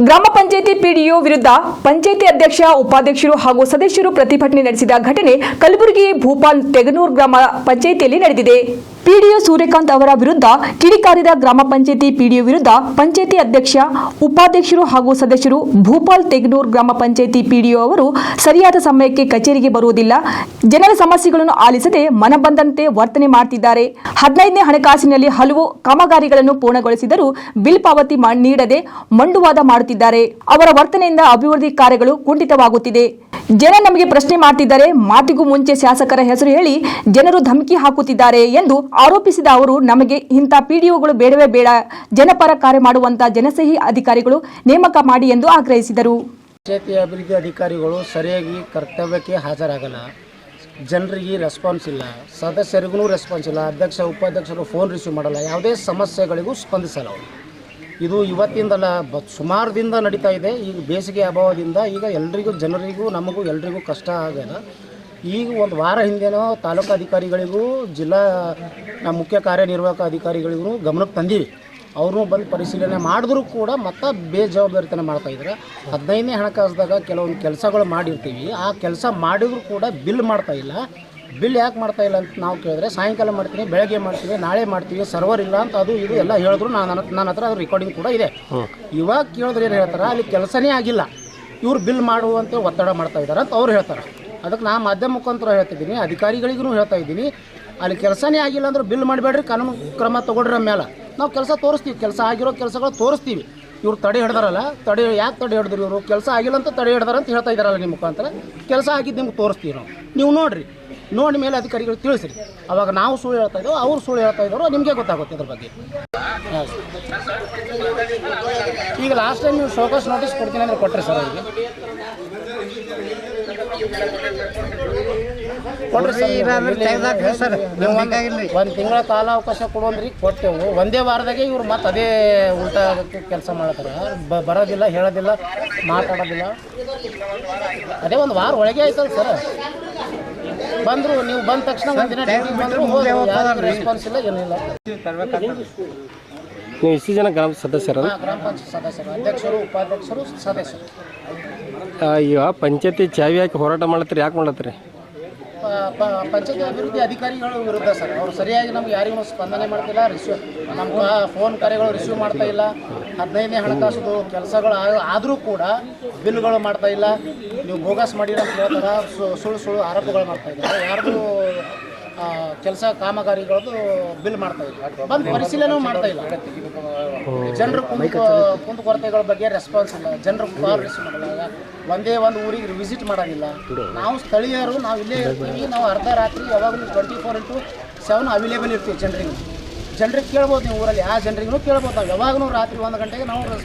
ಗ್ರಾಮ ಪಂಚಾಯಿತಿ ಪಿಡಿಒ ವಿರುದ್ಧ ಪಂಚಾಯಿತಿ ಅಧ್ಯಕ್ಷ ಉಪಾಧ್ಯಕ್ಷರು ಹಾಗೂ ಸದಸ್ಯರು ಪ್ರತಿಭಟನೆ ನಡೆಸಿದ ಘಟನೆ ಕಲಬುರಗಿ ಭೂಪಾಲ್ ತೆಗನೂರು ಗ್ರಾಮ ಪಂಚಾಯಿತಿಯಲ್ಲಿ ನಡೆದಿದೆ. ಪಿಡಿಒ ಸೂರ್ಯಕಾಂತ್ ಅವರ ವಿರುದ್ಧ ಕಿಡಿಕಾರಿದ ಗ್ರಾಮ ಪಂಚಾಯಿತಿ ಪಿಡಿಒ ವಿರುದ್ಧ ಪಂಚಾಯಿತಿ ಅಧ್ಯಕ್ಷ ಉಪಾಧ್ಯಕ್ಷರು ಹಾಗೂ ಸದಸ್ಯರು ಭೂಪಾಲ್ ತೆಗನೂರು ಗ್ರಾಮ ಪಂಚಾಯಿತಿ ಪಿಡಿಒ ಅವರು ಸರಿಯಾದ ಸಮಯಕ್ಕೆ ಕಚೇರಿಗೆ ಬರುವುದಿಲ್ಲ, ಜನರ ಸಮಸ್ಯೆಗಳನ್ನು ಆಲಿಸದೆ ಮನಬಂದಂತೆ ವರ್ತನೆ ಮಾಡುತ್ತಿದ್ದಾರೆ. 15ನೇ ಹಣಕಾಸಿನಲ್ಲಿ ಹಲವು ಕಾಮಗಾರಿಗಳನ್ನು ಪೂರ್ಣಗೊಳಿಸಿದರೂ ಬಿಲ್ ಪಾವತಿ ನೀಡದೆ ಮಂಡುವಾದ ಮಾಡುತ್ತಿದ್ದಾರೆ. ಅವರ ವರ್ತನೆಯಿಂದ ಅಭಿವೃದ್ಧಿ ಕಾರ್ಯಗಳು ಕುಂಠಿತವಾಗುತ್ತಿದೆ. ಜನ ನಮಗೆ ಪ್ರಶ್ನೆ ಮಾಡ್ತಿದ್ದಾರೆ, ಮಾತಿಗೂ ಮುಂಚೆ ಶಾಸಕರ ಹೆಸರು ಹೇಳಿ ಜನರು ಧಮಕಿ ಹಾಕುತ್ತಿದ್ದಾರೆ ಎಂದು ಆರೋಪಿಸಿದ ಅವರು, ನಮಗೆ ಇಂಥ ಪಿಡಿಒಗಳು ಬೇಡವೇ ಬೇಡ, ಜನಪರ ಕಾರ್ಯ ಮಾಡುವಂತಹ ಜನಸಹಿ ಅಧಿಕಾರಿಗಳು ನೇಮಕ ಮಾಡಿ ಎಂದು ಆಗ್ರಹಿಸಿದರು. ಪಂಚಾಯತಿ ಅಭಿವೃದ್ಧಿ ಅಧಿಕಾರಿಗಳು ಸರಿಯಾಗಿ ಕರ್ತವ್ಯಕ್ಕೆ ಹಾಜರಾಗಲ್ಲ, ಜನರಿಗೆ ರೆಸ್ಪಾನ್ಸ್ ಇಲ್ಲ, ಸದಸ್ಯರಿಗೂ ರೆಸ್ಪಾನ್ಸ್ ಇಲ್ಲ, ಅಧ್ಯಕ್ಷ ಉಪಾಧ್ಯಕ್ಷರು ಫೋನ್ ರಿಸೀವ್ ಮಾಡಲ್ಲ, ಯಾವುದೇ ಸಮಸ್ಯೆಗಳಿಗೂ ಸ್ಪಂದಿಸಲ್ಲ ಅವರು. ಇದು ಇವತ್ತಿಂದಲ್ಲ, ಸುಮಾರು ದಿನದ ನಡೀತಾ ಇದೆ. ಈಗ ಬೇಸಿಗೆ ಅಭಾವದಿಂದ ಈಗ ಎಲ್ರಿಗೂ ಜನರಿಗೂ ನಮಗೂ ಎಲ್ರಿಗೂ ಕಷ್ಟ ಆಗ್ಯದ. ಈಗ ಒಂದು ವಾರ ಹಿಂದೆನೋ ತಾಲೂಕು ಅಧಿಕಾರಿಗಳಿಗೂ ಜಿಲ್ಲಾ ಮುಖ್ಯ ಕಾರ್ಯನಿರ್ವಾಹಕ ಅಧಿಕಾರಿಗಳಿಗೂ ಗಮನಕ್ಕೆ ತಂದೀವಿ. ಅವರು ಬಂದು ಪರಿಶೀಲನೆ ಮಾಡಿದ್ರೂ ಕೂಡ ಮತ್ತೆ ಬೇಜವಾಬ್ದಾರಿತನ ಮಾಡ್ತಾಯಿದ್ದಾರೆ. 15ನೇ ಹಣಕಾಸಿದಾಗ ಕೆಲವೊಂದು ಕೆಲಸಗಳು ಮಾಡಿರ್ತೀವಿ, ಆ ಕೆಲಸ ಮಾಡಿದರೂ ಕೂಡ ಬಿಲ್ ಮಾಡ್ತಾಯಿಲ್ಲ. ಬಿಲ್ ಯಾಕೆ ಮಾಡ್ತಾಯಿಲ್ಲ ಅಂತ ನಾವು ಕೇಳಿದ್ರೆ, ಸಾಯಂಕಾಲ ಮಾಡ್ತೀನಿ, ಬೆಳಗ್ಗೆ ಮಾಡ್ತೀವಿ, ನಾಳೆ ಮಾಡ್ತೀವಿ, ಸರ್ವರ್ ಇಲ್ಲ ಅಂತ ಅದು ಇದು ಎಲ್ಲ ಹೇಳಿದ್ರು. ನನ್ನ ಹತ್ರ ಅದು ರೆಕಾರ್ಡಿಂಗ್ ಕೂಡ ಇದೆ. ಇವಾಗ ಕೇಳಿದ್ರೆ ಏನು ಹೇಳ್ತಾರೆ, ಅಲ್ಲಿ ಕೆಲಸನೇ ಆಗಿಲ್ಲ, ಇವ್ರು ಬಿಲ್ ಮಾಡುವಂತೆ ಒತ್ತಡ ಮಾಡ್ತಾ ಇದ್ದಾರೆ ಅಂತ ಅವ್ರು ಹೇಳ್ತಾರೆ. ಅದಕ್ಕೆ ನಾನು ಮಾಧ್ಯಮ ಮುಖಾಂತರ ಹೇಳ್ತಿದ್ದೀನಿ, ಅಧಿಕಾರಿಗಳಿಗೂ ಹೇಳ್ತಾ ಇದ್ದೀನಿ, ಅಲ್ಲಿ ಕೆಲಸನೇ ಆಗಿಲ್ಲ ಅಂದ್ರೆ ಬಿಲ್ ಮಾಡಬೇಡ್ರಿ, ಕಾನೂನು ಕ್ರಮ ತೊಗೊಳ್ರ ಮೇಲೆ ನಾವು ಕೆಲಸ ತೋರಿಸ್ತೀವಿ, ಕೆಲಸ ಆಗಿರೋ ಕೆಲಸಗಳು ತೋರಿಸ್ತೀವಿ. ಇವ್ರು ತಡೆ ಹಿಡ್ದಾರಲ್ಲ, ಯಾಕೆ ತಡೆ ಹಿಡಿದ್ರು ಇವರು? ಕೆಲಸ ಆಗಿಲ್ಲ ಅಂತ ತಡೆ ಹಿಡ್ದಾರ ಅಂತ ಹೇಳ್ತಾ ಇದ್ದಾರಲ್ಲ ನಿಮ್ಮ ಮುಖಾಂತರ. ಕೆಲಸ ಆಗಿದ್ದು ನಿಮ್ಗೆ ತೋರಿಸ್ತೀವಿ ನೀವು ನೋಡಿರಿ, ನೋಡಿ ಮೇಲೆ ಅಧಿಕಾರಿಗಳು ತಿಳಿಸ್ರಿ. ಅವಾಗ ನಾವು ಸುಳ್ಳು ಹೇಳ್ತಾ ಇದ್ದೋ, ಅವ್ರು ಸುಳ್ಳು ಹೇಳ್ತಾ ಇದ್ದಾರೋ ನಿಮಗೆ ಗೊತ್ತಾಗುತ್ತೆ ಅದ್ರ ಬಗ್ಗೆ. ಈಗ ಲಾಸ್ಟ್ ಟೈಮ್ ನೀವು ಶೋಕಾಸ್ ನೋಟಿಸ್ ಕೊಡ್ತೀನಿ ಅಂದರೆ ಕೊಟ್ಟರೆ ಸರ್ ಅವರಿಗೆ ಕೊಟ್ಟರೆ ಸರ್, ಒಂದು ತಿಂಗಳ ಕಾಲಾವಕಾಶ ಕೊಡೋನ್ರಿ, ಕೊಟ್ಟೆವು. ಒಂದೇ ವಾರದಾಗೆ ಇವ್ರು ಮತ್ತೆ ಅದೇ ಉಲ್ಟಾ ಕೆಲಸ ಮಾಡ್ತಾರೆ. ಬರೋದಿಲ್ಲ, ಹೇಳೋದಿಲ್ಲ, ಮಾತಾಡೋದಿಲ್ಲ. ಅದೇ ಒಂದು ವಾರ ಒಳಗೆ ಆಯ್ತಲ್ಲ ಸರ್. ಬಂದರು, ನೀವು ಬಂದ ತಕ್ಷಣ ಒಂದಿನ ರೆಸ್ಪಾನ್ಸ್ ಇಲ್ಲ, ಏನಿಲ್ಲ. ನೀವು ಇಷ್ಟು ಜನ ಗ್ರಾಮ ಸದಸ್ಯರು? ಗ್ರಾಮ ಪಂಚಾಯತ್ ಸದಸ್ಯರು, ಅಧ್ಯಕ್ಷರು, ಉಪಾಧ್ಯಕ್ಷರು, ಸದಸ್ಯರು. ಈಗ ಪಂಚಾಯತಿ ಚಾವಿ ಹಾಕಿ ಹೋರಾಟ ಮಾಡತ್ತೀರಿ, ಯಾಕೆ ಮಾಡತ್ತೀರಿ? ಪಂಚಾಯತಿ ಅಭಿವೃದ್ಧಿ ಅಧಿಕಾರಿಗಳು ವಿರುದ್ಧ ಸರ್. ಅವರು ಸರಿಯಾಗಿ ನಮ್ಗೆ ಯಾರಿಗೂ ಸ್ಪಂದನೆ ಮಾಡ್ತಿಲ್ಲ, ನಮ್ಗೆ ಫೋನ್ ಕಾರ್ಯಗಳು ರಿಸೀವ್ ಮಾಡ್ತಾ ಇಲ್ಲ. 15ನೇ ಹಣಕಾಸು ಕೆಲಸಗಳು ಆದರೂ ಕೂಡ ಬಿಲ್ಗಳು ಮಾಡ್ತಾ ಇಲ್ಲ. ನೀವು ಬೋಗಸ್ ಮಾಡಿರೋ ಅಂತ ಹೇಳ್ತಾರೆ, ಸುಳ್ಳು ಆರೋಪಗಳು ಮಾಡ್ತಾ ಇದ್ದಾರೆ. ಯಾರ್ದು ಕೆಲಸ ಕಾಮಗಾರಿಗಳದ್ದು ಬಿಲ್ ಮಾಡ್ತಾ ಇಲ್ಲ, ಬಂದು ಪರಿಶೀಲನೆ ಮಾಡ್ತಾ ಇಲ್ಲ. ಜನರು ಕುಂದು ಕೊರತೆಗಳ ಬಗ್ಗೆ ರೆಸ್ಪಾನ್ಸ್ ಇಲ್ಲ, ಜನರು ಕಾಲ್ ರಿಸೀವ್ ಮಾಡಲ್ಲ, ಒಂದೇ ಒಂದು ಊರಿಗೆ ವಿಸಿಟ್ ಮಾಡೋದಿಲ್ಲ. ನಾವು ಸ್ಥಳೀಯರು, ನಾವು ಇಲ್ಲೇ ಇರ್ತೀವಿ. ನಾವು ಅರ್ಧ ರಾತ್ರಿ ಯಾವಾಗಲೂ 24x7 ಅವೈಲೇಬಲ್ ಇರ್ತೀವಿ. ಜನರಿಗೆ ಕೇಳ್ಬೋದು, ನೀವು ಊರಲ್ಲಿ ಯಾವ ಜನರಿಗೂ ಕೇಳ್ಬೋದು. ನಾವು ಯಾವಾಗಲೂ ರಾತ್ರಿ 1 ಗಂಟೆಗೆ ನಾವು